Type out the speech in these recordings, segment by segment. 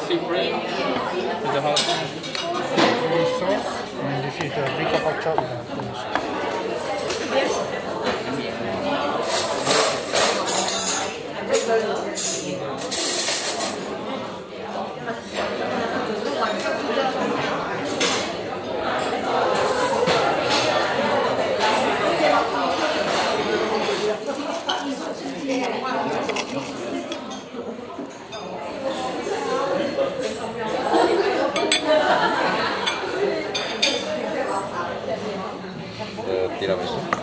Supreme with the hot sauce, and this is the big pork chop with the hummus. tiramisu.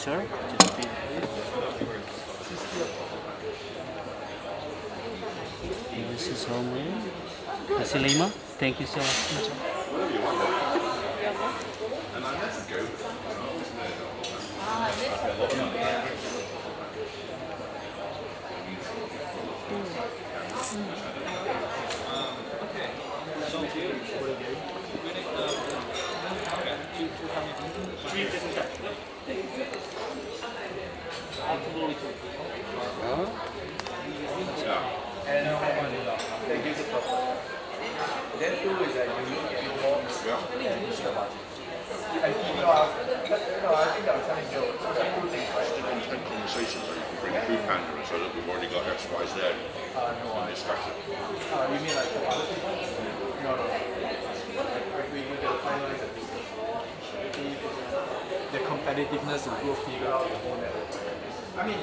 sir. This is homemade. Nasi lima. Thank you so much. Conversation so you can bring food panda so that we've already got X, Y, Z and discuss it. You mean like no. We will finalize the competitiveness and growth figure out the whole network. I mean,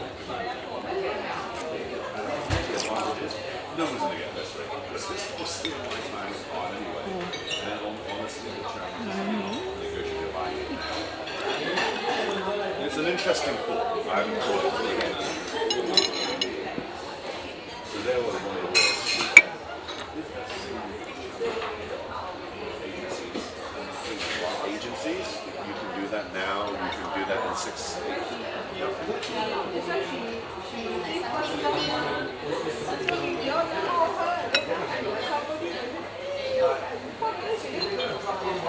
no one's going to get this right because it's the only time it's on anyway. And then honestly, the challenge is negotiating buying it now. It's an interesting thought. I haven't thought it through yet. So there was one of the agencies. do that in 6.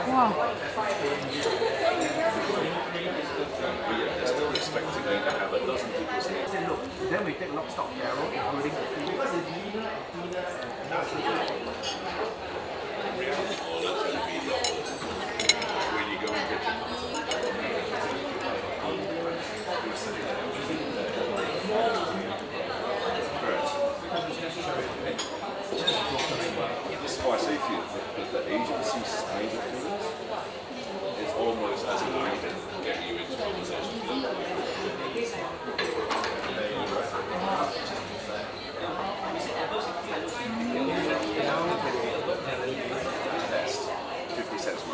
Wow. But yeah, they're still expecting me to have a dozen people stay. Then we take lock, stock, barrel, including the food. When you go and get this is why I say to you that the agency side of things is almost as important getting you into conversation. Best 50 cents a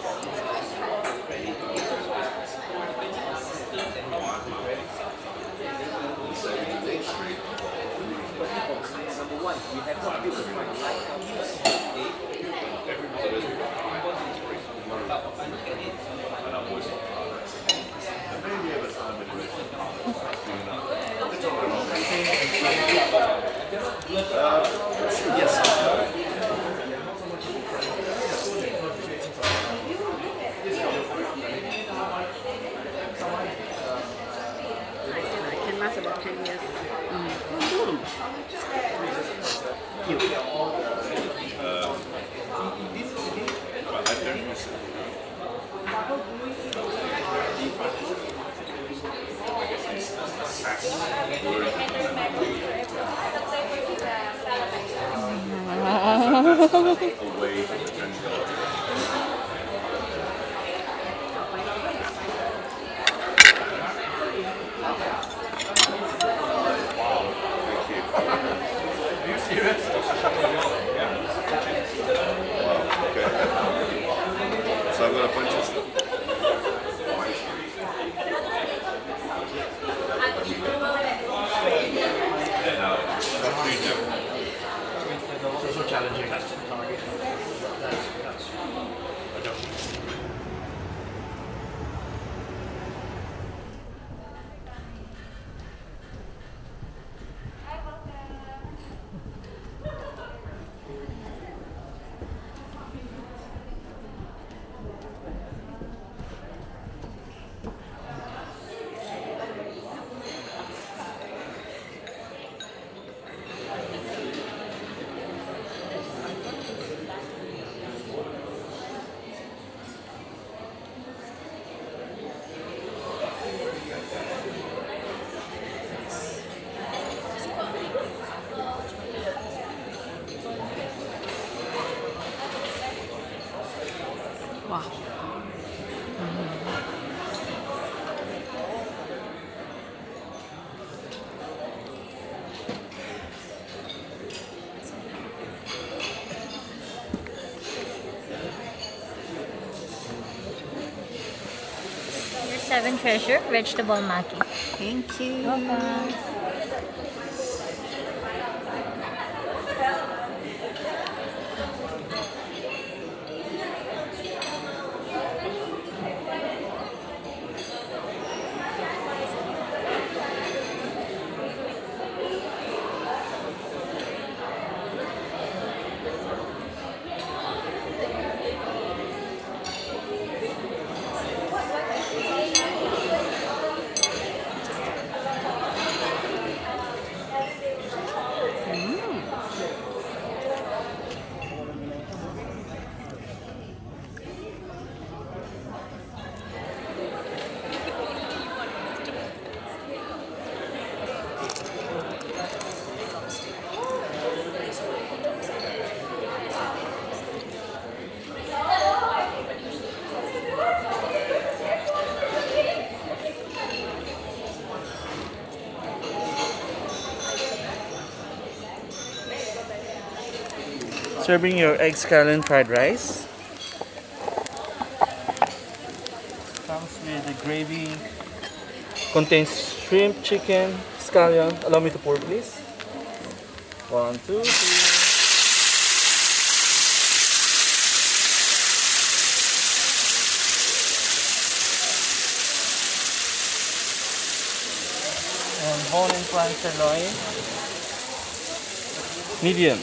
Number one, we have to build the right and I'm always on progress. And maybe over time it Can last about 10 years. but I don't miss it. Away from the general. So I've got a bunch of stuff. It's also challenging. Wow. Your 7 treasure, vegetable maki. Thank you. Welcome. Serving your egg scallion fried rice. Comes with the gravy. Contains shrimp, chicken, scallion. Allow me to pour, please. 1, 2, 3. bone-in prawn sirloin. Medium.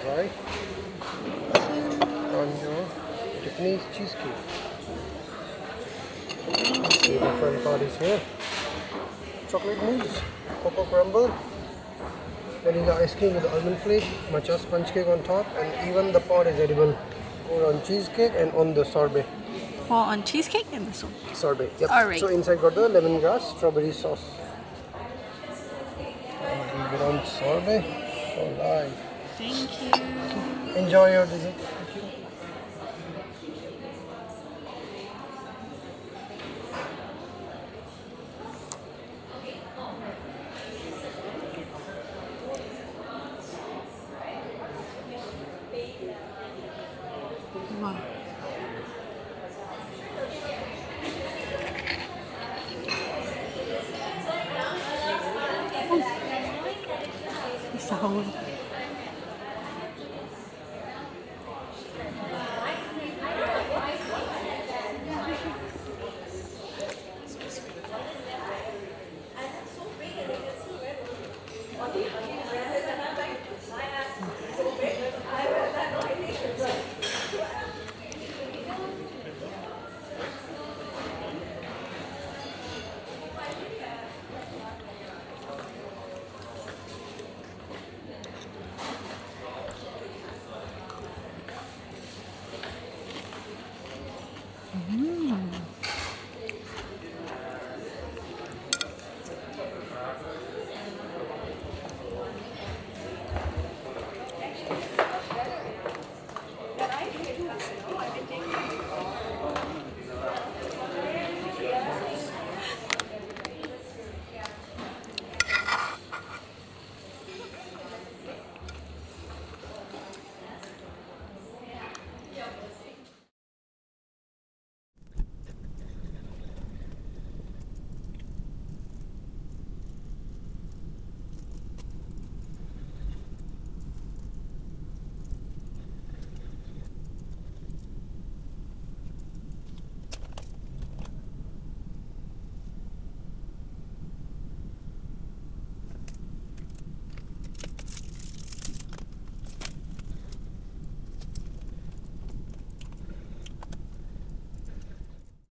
Right. On your Japanese cheesecake. See the front part is here. Chocolate mousse, cocoa crumble, vanilla ice cream with almond flake, matcha sponge cake on top, and even the pot is edible. Pour on cheesecake and on the sorbet. Pour on cheesecake and this one. Sorbet. Yep. Alright. So inside got the lemongrass strawberry sauce. And we get on sorbet. Alright. Thank you. Enjoy your dessert. Thank you. Wow. Sour. Thank you.